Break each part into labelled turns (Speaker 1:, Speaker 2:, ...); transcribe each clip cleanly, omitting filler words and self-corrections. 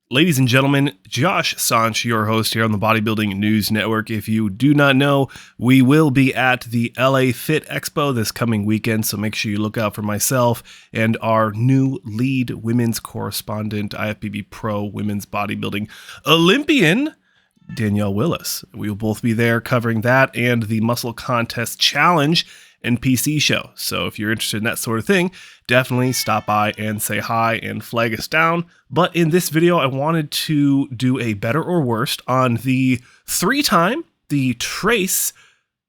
Speaker 1: Ladies and gentlemen, Josh Sanch, your host here on the Bodybuilding News Network. If you do not know, we will be at the LA Fit Expo this coming weekend, so make sure you look out for myself and our new lead women's correspondent, IFBB Pro Women's Bodybuilding Olympian, Danielle Willis. We will both be there covering that and the Muscle Contest Challenge and PC show. So if you're interested in that sort of thing, definitely stop by and say hi and flag us down. But in this video, I wanted to do a better or worst on the the Trace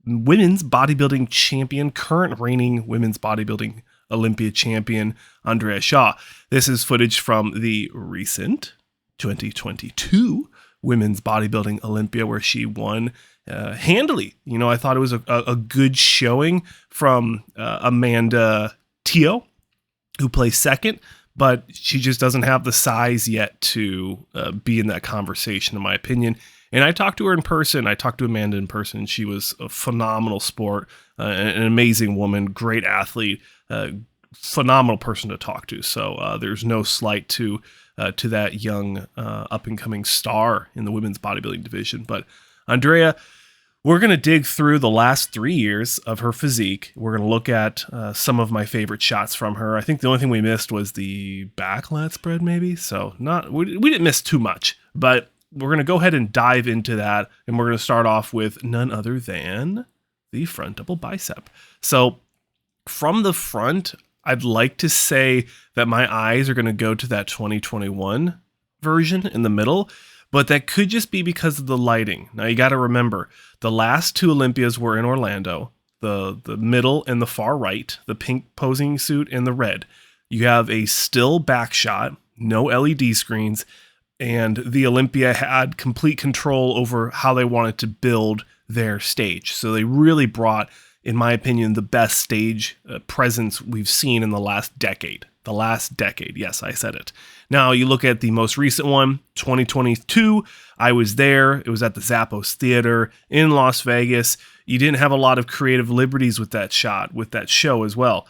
Speaker 1: women's bodybuilding champion, current reigning women's bodybuilding Olympia champion, Andrea Shaw. This is footage from the recent 2022 women's bodybuilding Olympia where she won handily. You know, I thought it was a good showing from Amanda Teo, who placed second, but she just doesn't have the size yet to be in that conversation, in my opinion. And I talked to her in person. I talked to Amanda in person. She was a phenomenal sport, an amazing woman, great athlete, phenomenal person to talk to. So there's no slight to that young up-and-coming star in the women's bodybuilding division. But Andrea, we're going to dig through the last 3 years of her physique. We're going to look at some of my favorite shots from her. I think the only thing we missed was the back lat spread, maybe. So we didn't miss too much, but we're going to go ahead and dive into that. And we're going to start off with none other than the front double bicep. So from the front, I'd like to say that my eyes are going to go to that 2021 version in the middle, but that could just be because of the lighting. Now you got to remember, the last two Olympias were in Orlando, the middle and the far right, the pink posing suit and the red. You have a still back shot, no LED screens, and the Olympia had complete control over how they wanted to build their stage. So they really brought, in my opinion, the best stage presence we've seen in the last decade. The last decade. Yes, I said it. Now, you look at the most recent one, 2022. I was there. It was at the Zappos Theater in Las Vegas. You didn't have a lot of creative liberties with that shot, with that show as well.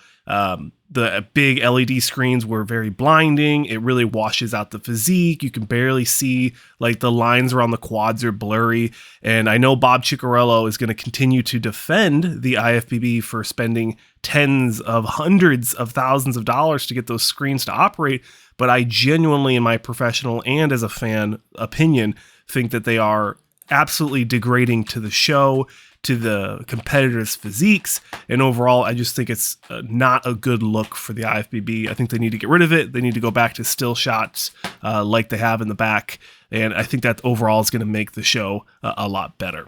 Speaker 1: The big LED screens were very blinding. It really washes out the physique. You can barely see, like, the lines around the quads are blurry. And I know Bob Ciccarello is going to continue to defend the IFBB for spending tens of hundreds of thousands of dollars to get those screens to operate. But I genuinely, in my professional and as a fan opinion, think that they are absolutely degrading to the show, to the competitors' physiques, and overall, I just think it's not a good look for the IFBB. I think they need to get rid of it. They need to go back to still shots like they have in the back, and I think that overall is going to make the show a lot better.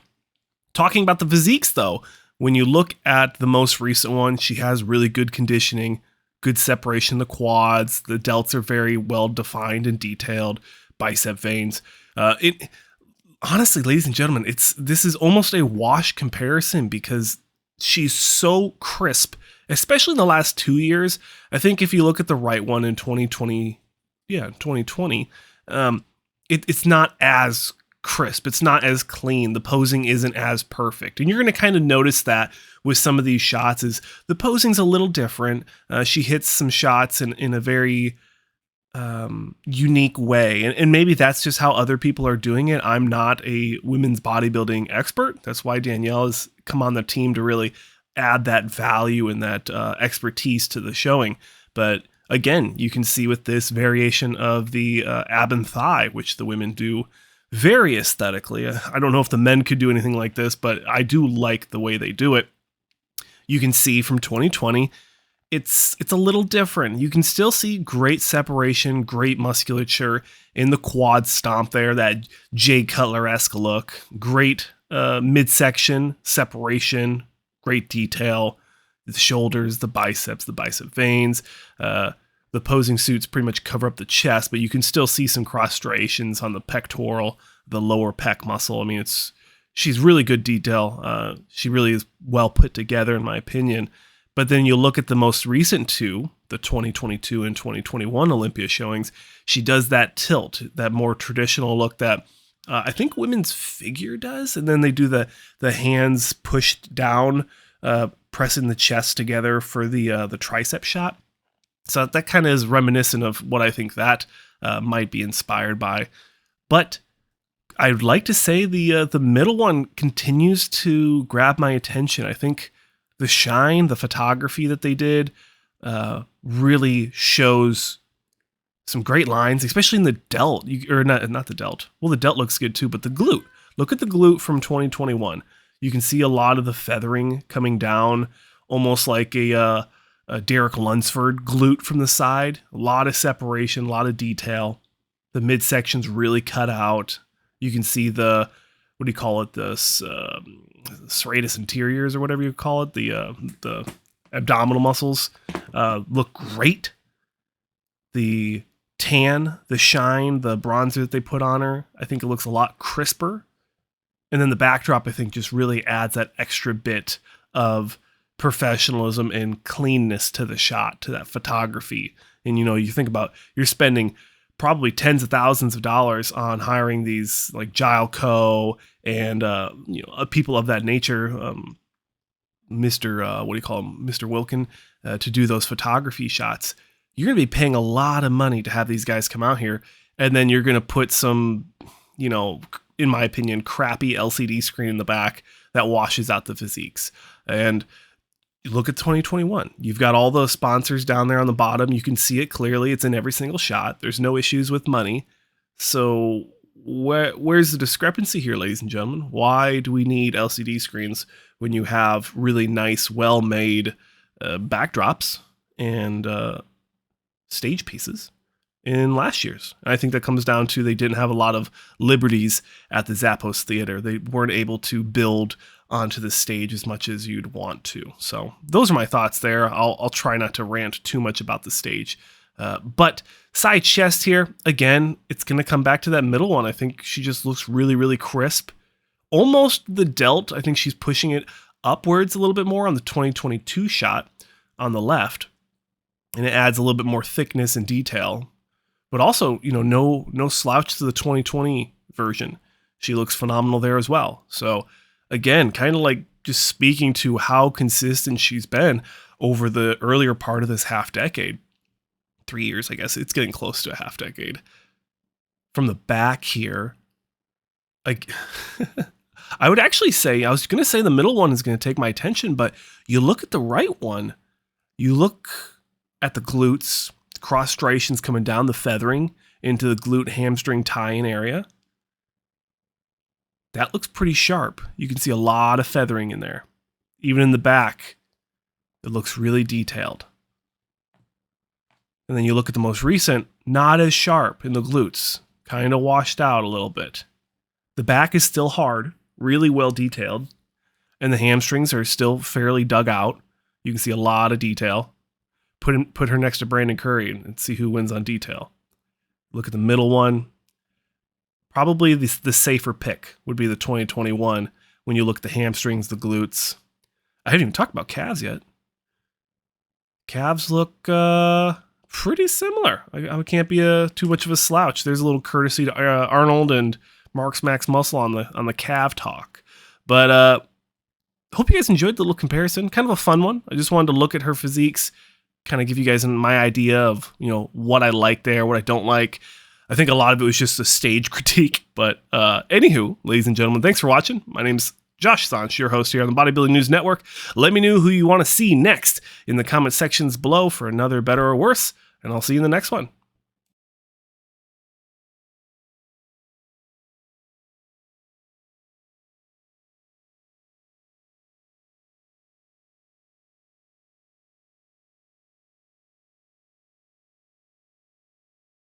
Speaker 1: Talking about the physiques, though, when you look at the most recent one, she has really good conditioning, good separation in the quads. The delts are very well defined and detailed, bicep veins. Honestly, ladies and gentlemen, this is almost a wash comparison because she's so crisp, especially in the last 2 years. I think if you look at the right one in 2020, it's not as crisp. It's not as clean. The posing isn't as perfect. And you're going to kind of notice that with some of these shots is the posing's a little different. She hits some shots in a very unique way. And maybe that's just how other people are doing it. I'm not a women's bodybuilding expert. That's why Danielle has come on the team to really add that value and that expertise to the showing. But again, you can see with this variation of the ab and thigh, which the women do very aesthetically. I don't know if the men could do anything like this, but I do like the way they do it. You can see from 2020, it's a little different. You can still see great separation, great musculature in the quad stomp there, that Jay Cutler-esque look. Great midsection separation, great detail. The shoulders, the biceps, the bicep veins. The posing suits pretty much cover up the chest, but you can still see some cross striations on the pectoral, the lower pec muscle. I mean, she's really good detail. She really is well put together, in my opinion. But then you look at the most recent two, the 2022 and 2021 Olympia showings, she does that tilt, that more traditional look that I think women's figure does. And then they do the hands pushed down, pressing the chest together for the tricep shot. So that kind of is reminiscent of what I think that might be inspired by. But I would like to say the middle one continues to grab my attention. I think the shine, the photography that they did, really shows some great lines, especially in the delt. Not the delt. Well, the delt looks good too, but the glute. Look at the glute from 2021. You can see a lot of the feathering coming down, almost like a Derek Lunsford glute from the side. A lot of separation, a lot of detail. The midsection's really cut out. You can see the, what do you call it? The serratus interiors or whatever you call it. The abdominal muscles look great. The tan, the shine, the bronzer that they put on her, I think it looks a lot crisper. And then the backdrop, I think, just really adds that extra bit of professionalism and cleanness to the shot, to that photography. And, you think about, you're spending probably tens of thousands of dollars on hiring these like Gile Co. and, people of that nature, Mr. Wilkin, to do those photography shots. You're going to be paying a lot of money to have these guys come out here. And then you're going to put some, in my opinion, crappy LCD screen in the back that washes out the physiques. And you look at 2021. You've got all those sponsors down there on the bottom. You can see it clearly. It's in every single shot. There's no issues with money. So where's the discrepancy here, ladies and gentlemen? Why do we need LCD screens when you have really nice, well-made backdrops and stage pieces in last year's? I think that comes down to they didn't have a lot of liberties at the Zappos Theater. They weren't able to build onto the stage as much as you'd want to. So those are my thoughts there. I'll try not to rant too much about the stage. But side chest here, again, it's going to come back to that middle one. I think she just looks really, really crisp. Almost the delt, I think she's pushing it upwards a little bit more on the 2022 shot on the left. And it adds a little bit more thickness and detail. But also, no slouch to the 2020 version. She looks phenomenal there as well. So again, kind of like just speaking to how consistent she's been over the earlier part of this half decade. 3 years, I guess. It's getting close to a half decade. From the back here, like I would actually say, I was going to say the middle one is going to take my attention, but you look at the right one, you look at the glutes, cross striations coming down the feathering into the glute hamstring tie-in area. That looks pretty sharp. You can see a lot of feathering in there. Even in the back, it looks really detailed. And then you look at the most recent, not as sharp in the glutes, kind of washed out a little bit. The back is still hard, really well detailed, and the hamstrings are still fairly dug out. You can see a lot of detail. Put her next to Brandon Curry and see who wins on detail. Look at the middle one. Probably the safer pick would be the 2021 when you look at the hamstrings, the glutes. I haven't even talked about calves yet. Calves look pretty similar. I can't be too much of a slouch. There's a little courtesy to Arnold and Mark's Max Muscle on the calf talk. But hope you guys enjoyed the little comparison. Kind of a fun one. I just wanted to look at her physiques, kind of give you guys my idea of what I like there, what I don't like. I think a lot of it was just a stage critique. But anywho, ladies and gentlemen, thanks for watching. My name's Josh Sanch, your host here on the Bodybuilding News Network. Let me know who you want to see next in the comment sections below for another better or worse, and I'll see you in the next one.